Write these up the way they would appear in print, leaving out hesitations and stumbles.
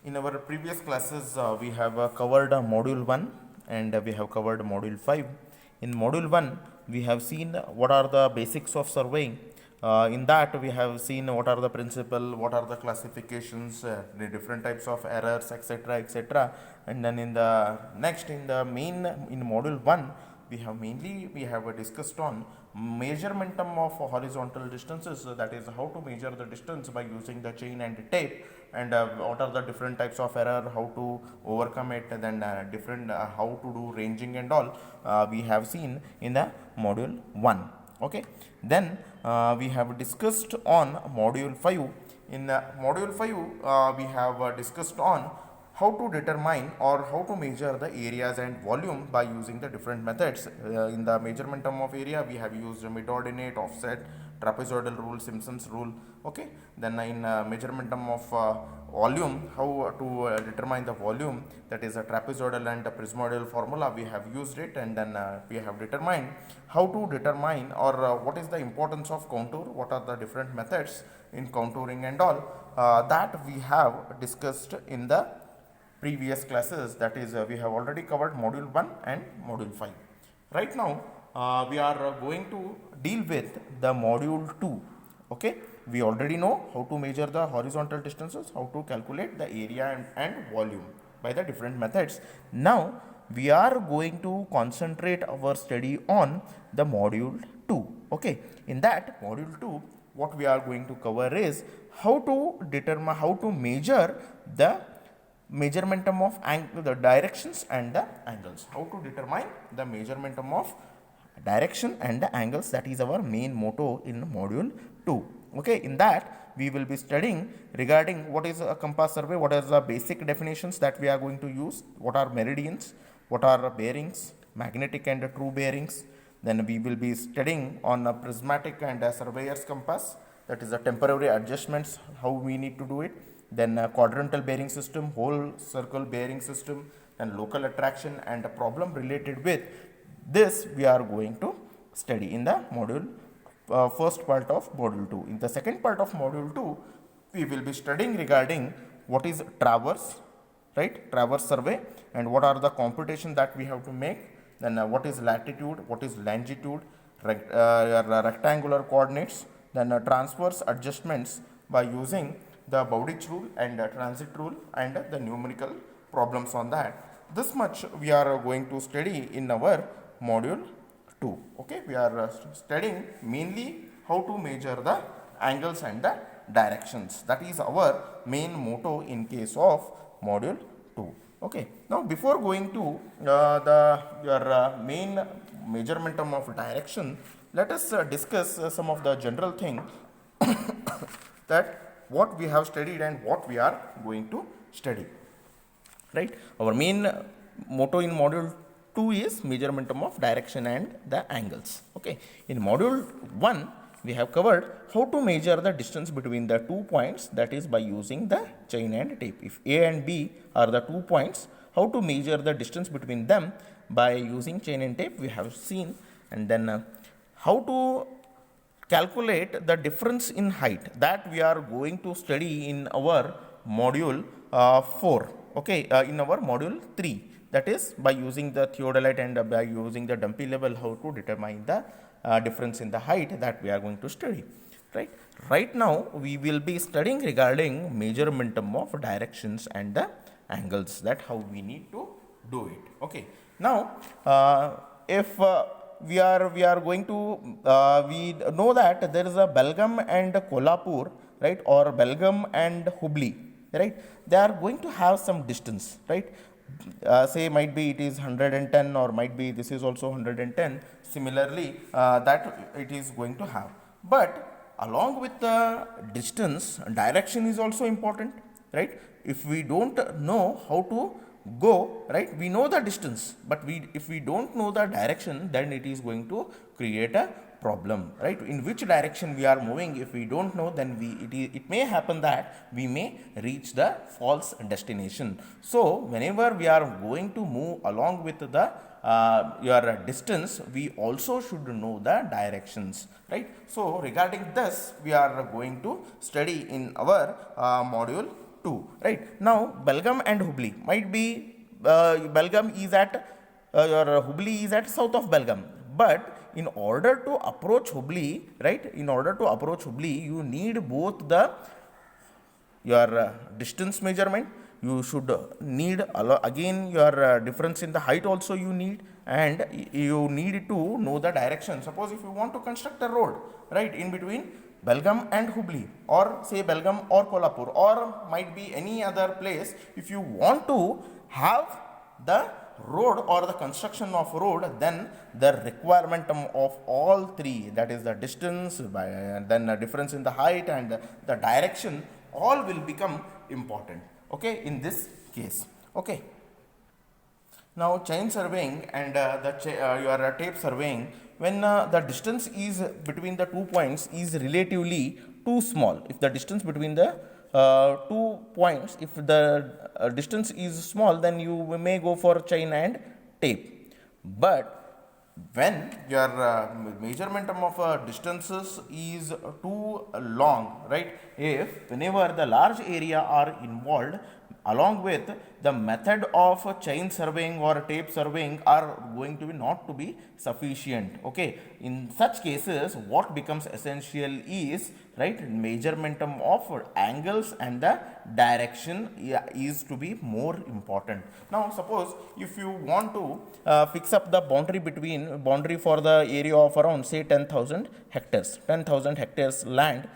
In our previous classes, we have covered module 1 and we have covered module 5. In module 1, we have seen what are the basics of surveying. In that, we have seen what are the principle, what are the classifications, the different types of errors, etc. etc. And then in the next, in module 1, we have discussed on measurement of horizontal distances, that is how to measure the distance by using the chain and tape, and what are the different types of error, how to overcome it, and then different how to do ranging and all, we have seen in the module 1. Okay, then we have discussed on module 5. In module 5, we have discussed on how to determine or how to measure the areas and volume by using the different methods. In the measurement of area, we have used mid-ordinate, offset, trapezoidal rule, Simpson's rule. Okay, then in measurement of volume, how to determine the volume, that is a trapezoidal and a prismoidal formula, we have used it, and then we have determined how to determine or what is the importance of contour, what are the different methods in contouring and all, that we have discussed in the previous classes, that is we have already covered module 1 and module 5. Right now we are going to deal with the module 2. Okay, we already know how to measure the horizontal distances, how to calculate the area and volume by the different methods. Now we are going to concentrate our study on the module 2. Okay, in that module 2, what we are going to cover is how to determine, how to measure the measurement of the directions and the angles, how to determine the measurement of direction and the angles. That is our main motto in module 2. Okay, in that we will be studying regarding what is a compass survey, what are the basic definitions that we are going to use, what are meridians, what are bearings, magnetic and true bearings. Then we will be studying on a prismatic and a surveyor's compass, that is the temporary adjustments, how we need to do it. Then quadrantal bearing system, whole circle bearing system, and local attraction, and a problem related with this we are going to study in the module first part of module 2. In the second part of module 2, we will be studying regarding what is traverse, right, traverse survey, and what are the computation that we have to make. Then what is latitude, what is longitude, rectangular coordinates, then transverse adjustments by using the Bowditch rule and transit rule, and the numerical problems on that. This much we are going to study in our module 2. Okay, we are studying mainly how to measure the angles and the directions. That is our main motto in case of module 2. Okay, now before going to your main measurement of direction, let us discuss some of the general thing that what we have studied and what we are going to study. Right, our main motto in module 2 is measurement of direction and the angles. Okay, in module 1 we have covered how to measure the distance between the 2 points, that is by using the chain and tape. If A and B are the 2 points, how to measure the distance between them by using chain and tape we have seen. And then how to calculate the difference in height, that we are going to study in our module 4. Okay, in our module 3, that is by using the theodolite and by using the dumpy level, how to determine the difference in the height, that we are going to study. Right now we will be studying regarding measurement of directions and the angles, that how we need to do it. Okay, now if we are going to we know that there is a Belgaum and Kolhapur, right, or Belgaum and Hubli, right, they are going to have some distance, right. Say might be it is 110, or might be this is also 110, similarly that it is going to have. But along with the distance, direction is also important, right. If we don't know how to go, right, we know the distance, but if we don't know the direction, then it is going to create a problem, right. In which direction we are moving, if we don't know, then it may happen that we may reach the false destination. So whenever we are going to move along with the your distance, we also should know the directions, right. So regarding this we are going to study in our module 2. 2, right? Now Belgaum and Hubli might be, Belgaum is at, your Hubli is at south of Belgaum, but in order to approach Hubli, right, in order to approach Hubli, you need both the your distance measurement, you should need again your difference in the height also you need, and you need to know the direction. Suppose if you want to construct a road, right, in between Belgaum and Hubli, or say Belgaum or Kolhapur, or might be any other place, if you want to have the road or the construction of road, then the requirement of all three, that is the distance, then the difference in the height and the direction, all will become important, okay, in this case. Okay, now chain surveying and your tape surveying, when the distance is between the 2 points is relatively too small, if the distance between the 2 points, if the distance is small, then you may go for chain and tape. But when your measurement of distances is too long, right, if whenever the large area are involved, along with the method of chain surveying or tape surveying are going to be not to be sufficient, okay, in such cases what becomes essential is, right, measurement of angles and the direction is to be more important. Now suppose if you want to fix up the boundary for the area of around say 10,000 hectares land,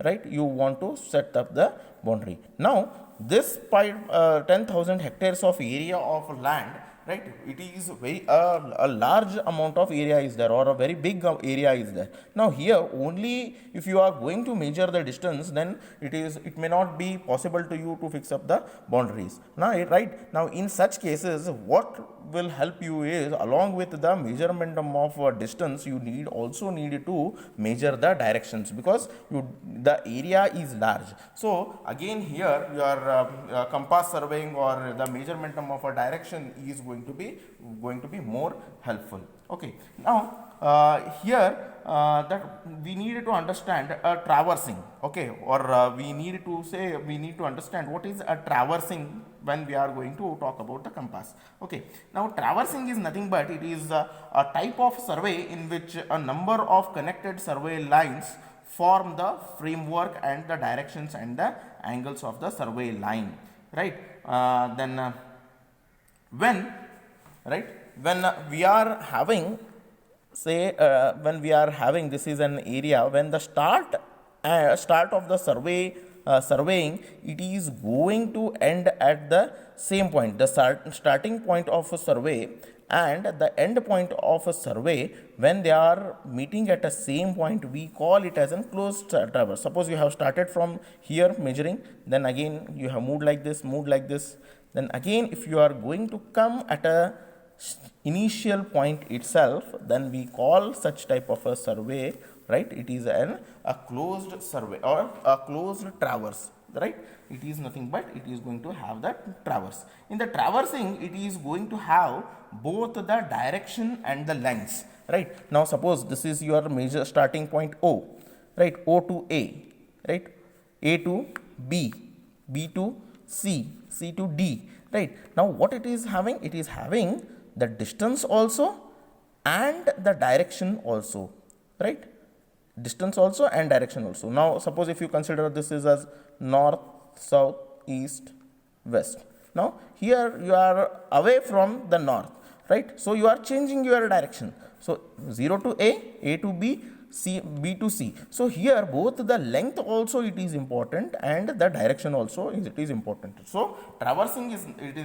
right, you want to set up the boundary. Now this 10,000 hectares of area of land, right, it is very a large amount of area is there, or a very big area is there. Now here only if you are going to measure the distance, then it may not be possible to you to fix up the boundaries. Now right, now in such cases what will help you is, along with the measurement of distance, you also need to measure the directions, because the area is large. So again here your compass surveying or the measurement of a direction is going to be more helpful. Okay, now here that we need to understand traversing, okay, or we need to understand what is a traversing when we are going to talk about the compass. Okay, now traversing is nothing but it is a type of survey in which a number of connected survey lines form the framework and the directions and the angles of the survey line, right. Then when we are having, say when we are having, this is an area when the start of the surveying, it is going to end at the same point, the starting point of a survey and the end point of a survey, when they are meeting at the same point, we call it as a closed traverse. Suppose you have started from here measuring, then again you have moved like this, then again if you are going to come at a initial point itself, then we call such type of a survey, right, it is a closed survey or a closed traverse, right. It is nothing but it is going to have that traverse. In the traversing, it is going to have both the direction and the lengths, right. Now suppose this is your major starting point O, right, O to A, right, A to B, B to C, C to D, right. Now what it is having? It is having the distance also and the direction also, right, distance also and direction also. Now suppose if you consider this is as north, south, east, west. Now here you are away from the north, right, so you are changing your direction. So 0 to A to B, B to C. So here both the length also it is important and the direction also it is important. So traversing is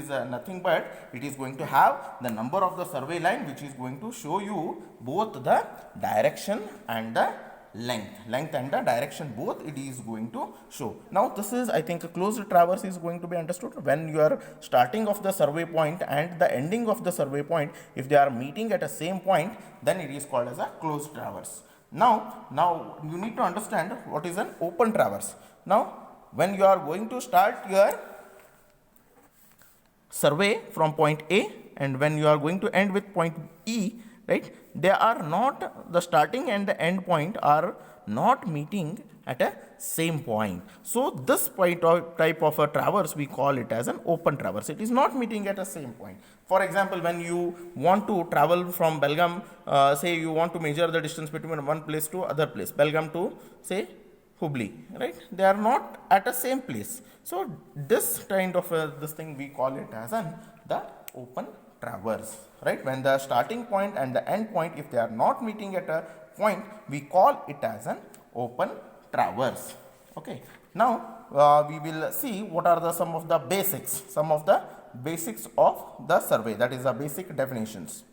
nothing but it is going to have the number of the survey line which is going to show you both the direction and the length and the direction, both it is going to show. Now this is, I think, a closed traverse is going to be understood when you are starting of the survey point and the ending of the survey point, if they are meeting at a same point, then it is called as a closed traverse. Now you need to understand what is an open traverse. Now when you are going to start your survey from point A and when you are going to end with point E, right, they are not, the starting and the end point are not meeting at a same point. So this point of type of a traverse, we call it as an open traverse. It is not meeting at a same point. For example, when you want to travel from Belgaum, say you want to measure the distance between one place to other place, Belgaum to say Hubli, right? They are not at the same place. So this kind of this thing we call it as the open traverse, right? When the starting point and the end point, if they are not meeting at a point, we call it as an open traverse. Okay. Now we will see what are the some of the basics of the survey, that is the basic definitions.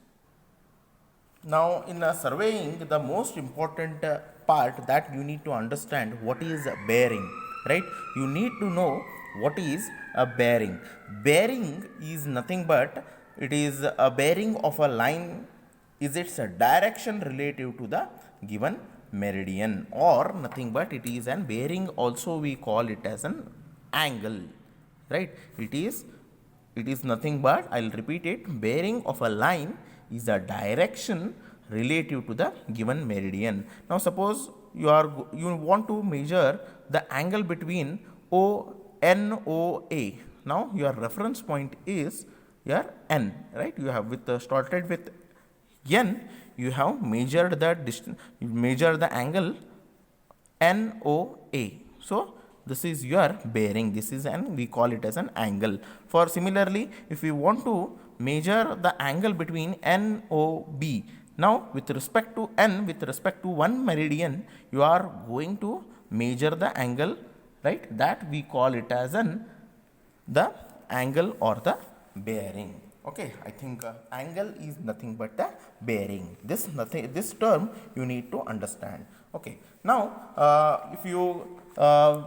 Now in surveying, the most important part that you need to understand what is bearing, right? You need to know what is a bearing. Bearing is nothing but it is a bearing of a line, is its a direction relative to the given meridian, or nothing but it is an bearing, also we call it as an angle, right? It is nothing but, I'll repeat it, bearing of a line is the direction relative to the given meridian. Now suppose you want to measure the angle between NOA. Now your reference point is your N, right? You have started with N, you have measured the distance, measure the angle NOA. So this is your bearing, this is we call it as an angle. For similarly, if we want to measure the angle between NOB, now with respect to N, with respect to one meridian, you are going to measure the angle, right? That we call it as the angle or the bearing. Okay, I think angle is nothing but the bearing. This term you need to understand. Okay, now if you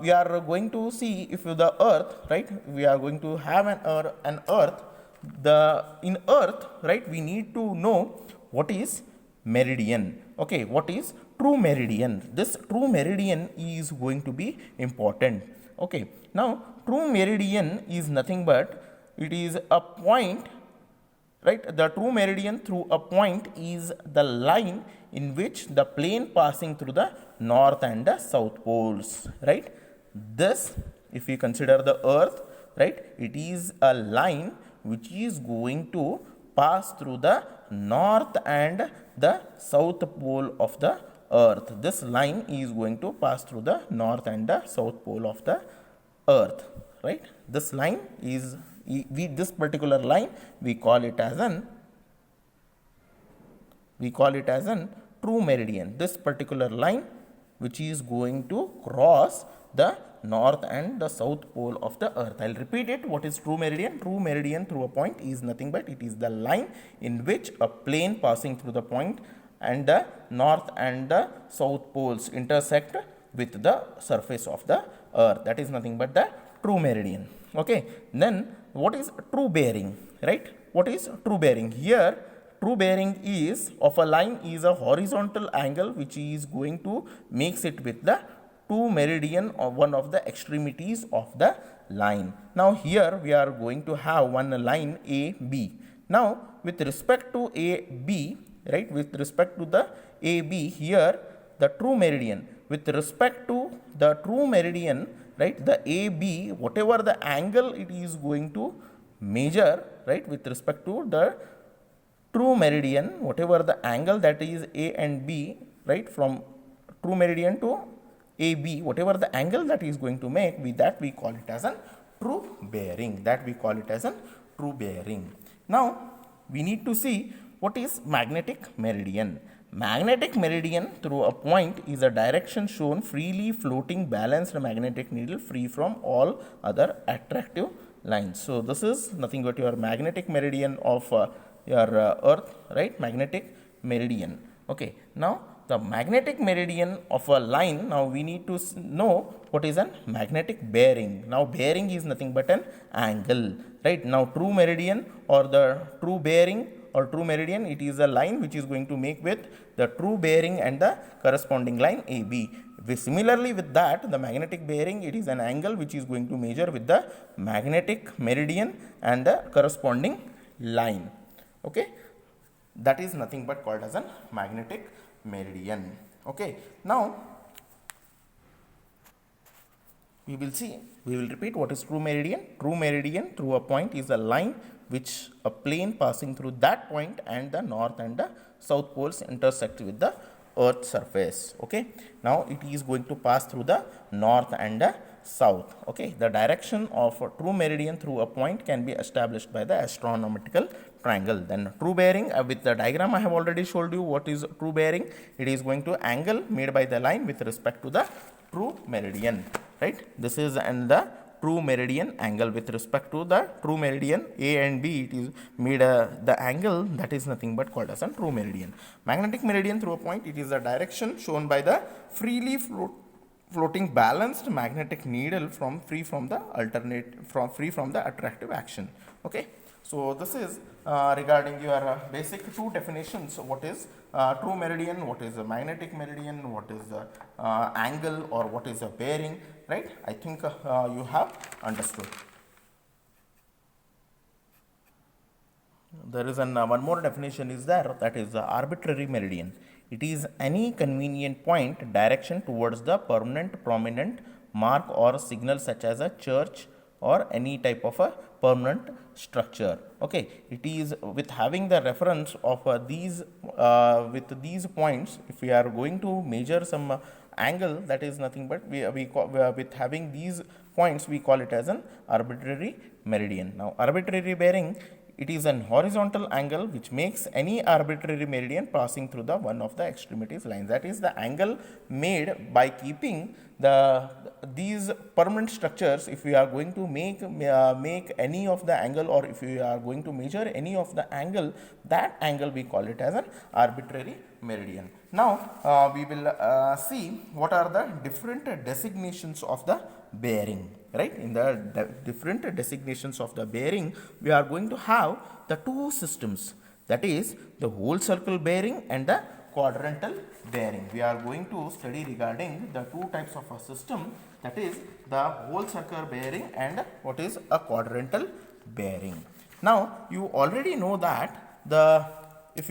we are going to see if the earth, right? We are going to have an earth. In earth, right? We need to know what is meridian. Okay, what is true meridian? This true meridian is going to be important. Okay, now true meridian is nothing but it is a point, right? The true meridian through a point is the line in which the plane passing through the north and the south poles, right? This, if we consider the earth, right, it is a line which is going to pass through the north and the south pole of the earth. This line is going to pass through the north and the south pole of the earth, right? This line is, this particular line we call it as an true meridian. This particular line which is going to cross the north and the south pole of the earth. I'll repeat it. What is true meridian? True meridian through a point is nothing but it is the line in which a plane passing through the point and the north and the south poles intersect with the surface of the earth. That is nothing but the true meridian. Okay, then what is true bearing, right? What is true bearing? Here true bearing is of a line is a horizontal angle which is going to makes it with the two meridian or one of the extremities of the line. Now here we are going to have one line AB. Now with respect to AB, right, with respect to the AB, here the true meridian, with respect to the true meridian, right, the AB, whatever the angle it is going to measure, right, with respect to the true meridian, whatever the angle that is A and B, right, from true meridian to AB, whatever the angle that is going to make, that we call it as a true bearing. That we call it as a true bearing. Now we need to see what is magnetic meridian. Magnetic meridian through a point is a direction shown freely floating balanced magnetic needle free from all other attractive lines. So this is nothing but your magnetic meridian of your earth, right? Magnetic meridian. Okay, now the magnetic meridian of a line, now we need to know what is a magnetic bearing. Now bearing is nothing but an angle, right? Now true meridian or the true bearing or true meridian, it is a line which is going to make with the true bearing and the corresponding line AB. Similarly with that, the magnetic bearing, it is an angle which is going to measure with the magnetic meridian and the corresponding line. Okay, that is nothing but called as a magnetic meridian. Okay, now we will see, we will repeat what is true meridian. True meridian through a point is a line which a plane passing through that point and the north and the south poles intersect with the earth's surface. Okay, now it is going to pass through the north and the south. Okay, the direction of a true meridian through a point can be established by the astronomical triangle. Then true bearing, with the diagram I have already showed you what is true bearing. It is going to angle made by the line with respect to the true meridian, right? This is and the true meridian angle with respect to the true meridian A and B. It is made the angle that is nothing but called as a true meridian. Magnetic meridian through a point, it is a direction shown by the freely floating balanced magnetic needle free from the attractive action. Okay, so this is regarding your basic two definitions. What is true meridian, what is a magnetic meridian, what is a angle, or what is a bearing, right? I think you have understood. There is one more definition is there, that is the arbitrary meridian. It is any convenient point direction towards the permanent prominent mark or signal such as a church or any type of a permanent structure. Okay, it is with having the reference of with these points. If we are going to measure some angle, that is nothing but with having these points we call it as an arbitrary meridian. Now arbitrary bearing, it is an horizontal angle which makes any arbitrary meridian passing through the one of the extremities lines. That is the angle made by keeping these permanent structures. If we are going to make any of the angle, or if we are going to measure any of the angle, that angle we call it as an arbitrary meridian. Now we will see what are the different designations of the bearing, right? In the different designations of the bearing, we are going to have the two systems, that is the whole circle bearing and the quadrantal bearing. We are going to study regarding the two types of a system, that is the whole circle bearing and what is a quadrantal bearing. Now you already know that if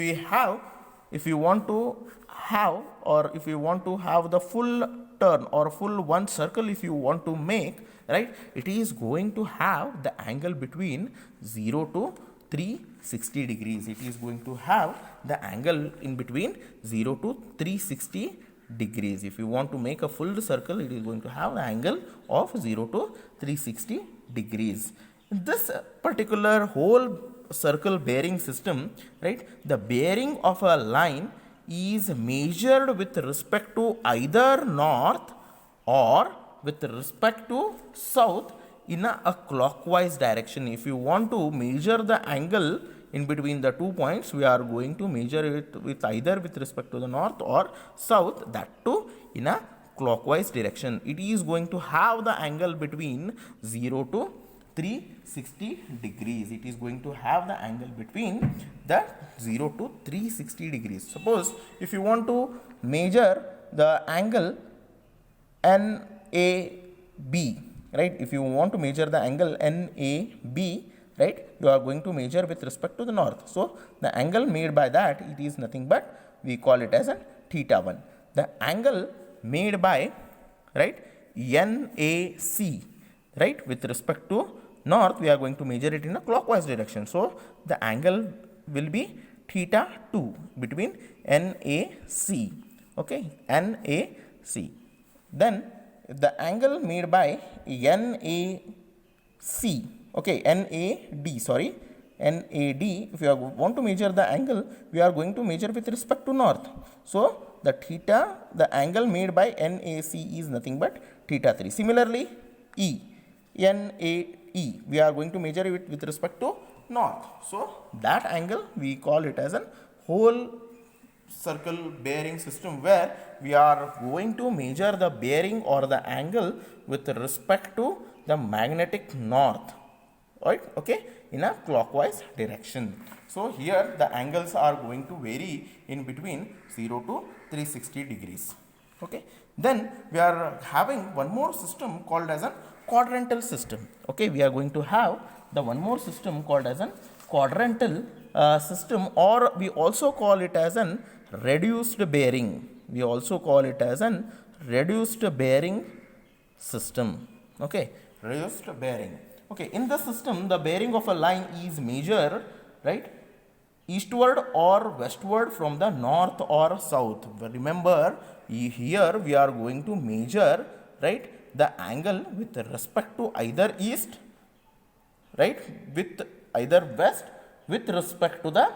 you want to have the full turn or full one circle, if you want to make, right, it is going to have the angle between 0 to 360 degrees. It is going to have the angle in between 0 to 360 degrees. If you want to make a full circle, it is going to have the angle of 0 to 360 degrees. In this particular whole circle bearing system, right, the bearing of a line is measured with respect to either north or with respect to south in a clockwise direction. If you want to measure the angle in between the 2 points, we are going to measure it with either with respect to the north or south, that too in a clockwise direction. It is going to have the angle between 0 to 360 degrees. It is going to have the angle between the 0 to 360 degrees. Suppose if you want to measure the angle NAB, right? If you want to measure the angle NAB, right, you are going to measure with respect to the north. So the angle made by that, it is nothing but we call it as a theta 1. The angle made by, right, NAC, right, with respect to north, we are going to measure it in a clockwise direction. So the angle will be theta 2 between NAC. Okay, NAC. Then the angle made by NAC, okay, NAD, sorry, NAD, if you want to measure the angle, we are going to measure with respect to north. So the angle made by NAC is nothing but theta 3. Similarly, NAE, we are going to measure it with respect to north. So that angle we call it as a whole circle bearing system, where we are going to measure the bearing or the angle with respect to the magnetic north, right? Okay, in a clockwise direction. So here the angles are going to vary in between 0 to 360 degrees. Okay, then we are having one more system called as a quadrantal system. Okay, we are going to have the one more system called as a quadrantal system, or we also call it as an reduced bearing. We also call it as an reduced bearing system. Okay, reduced bearing. Okay, in the system, the bearing of a line is measured, right, eastward or westward from the north or south. Remember, here we are going to measure, right, the angle with respect to either east, right, with either west with respect to the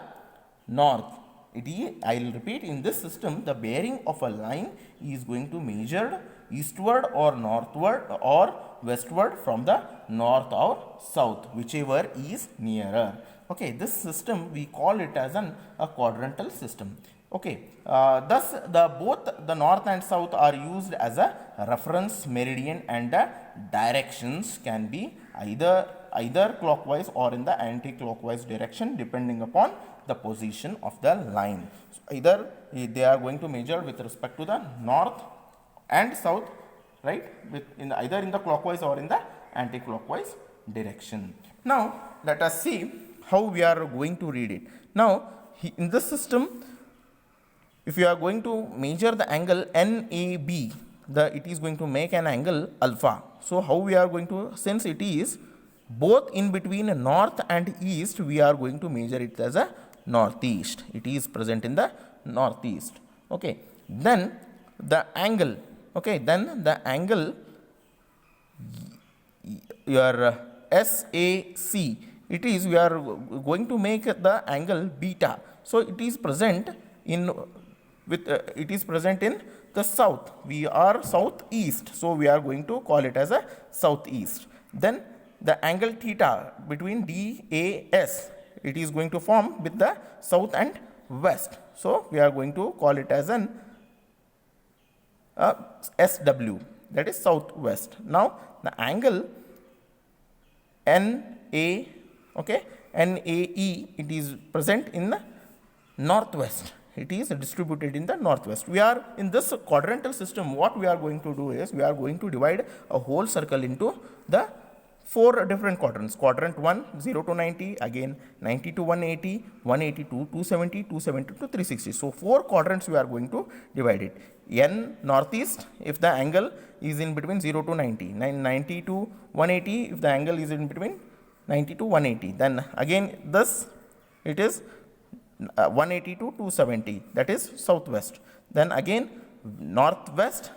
north. It is, I will repeat, in this system the bearing of a line is going to measured eastward or northward or westward from the north or south, whichever is nearer. Okay, this system we call it as a quadrantal system. Okay, thus the both the north and south are used as a reference meridian, and the directions can be either clockwise or in the anti-clockwise direction depending upon the position of the line. So either they are going to measure with respect to the north and south, right, with either in the clockwise or in the anti-clockwise direction. Now let us see how we are going to read it. Now in this system, if you are going to measure the angle NAB, it is going to make an angle alpha. So how we are going to, since it is both in between north and east, we are going to measure it as a northeast. It is present in the northeast. Okay, then the angle, okay, then the angle your SAC, it is, we are going to make the angle beta. So it is present in it is present in the south. We are southeast, so we are going to call it as a southeast. Then the angle theta between DAS, it is going to form with the south and west, so we are going to call it as an SW, that is southwest. Now the angle NA, okay, NAE, it is present in the northwest. It is distributed in the northwest. We are in this quadrantal system, what we are going to do is we are going to divide a whole circle into the 4 different quadrants. Quadrant 1, 0 to 90, again 90 to 180, 180 to 270, 270 to 360. So 4 quadrants we are going to divide it. N northeast, if the angle is in between 0 to 90, 90 to 180 if the angle is in between 90 to 180. Then again this, it is 180 to 270, that is southwest. Then again northwest,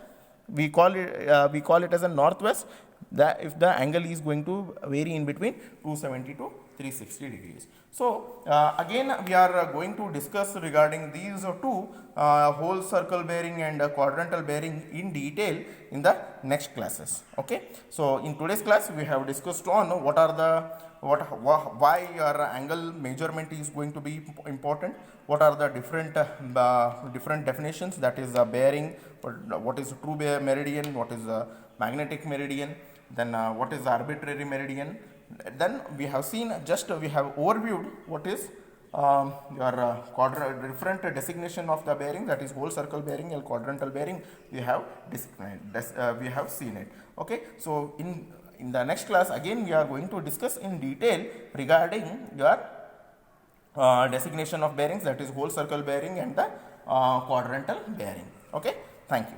we call it as a northwest, that if the angle is going to vary in between 270 to 360 degrees. So again we are going to discuss regarding these two whole circle bearing and quadrantal bearing in detail in the next classes. Okay, so in today's class we have discussed on what are the why your angle measurement is going to be important, what are the different different definitions, that is bearing, what is true meridian, what is magnetic meridian, then what is arbitrary meridian. Then we have seen, just we have overviewed what is your different designation of the bearing, that is whole circle bearing and quadrantal bearing. We have we have seen it. Okay, so in the next class again we are going to discuss in detail regarding your designation of bearings, that is whole circle bearing and the quadrantal bearing. Okay, thank you.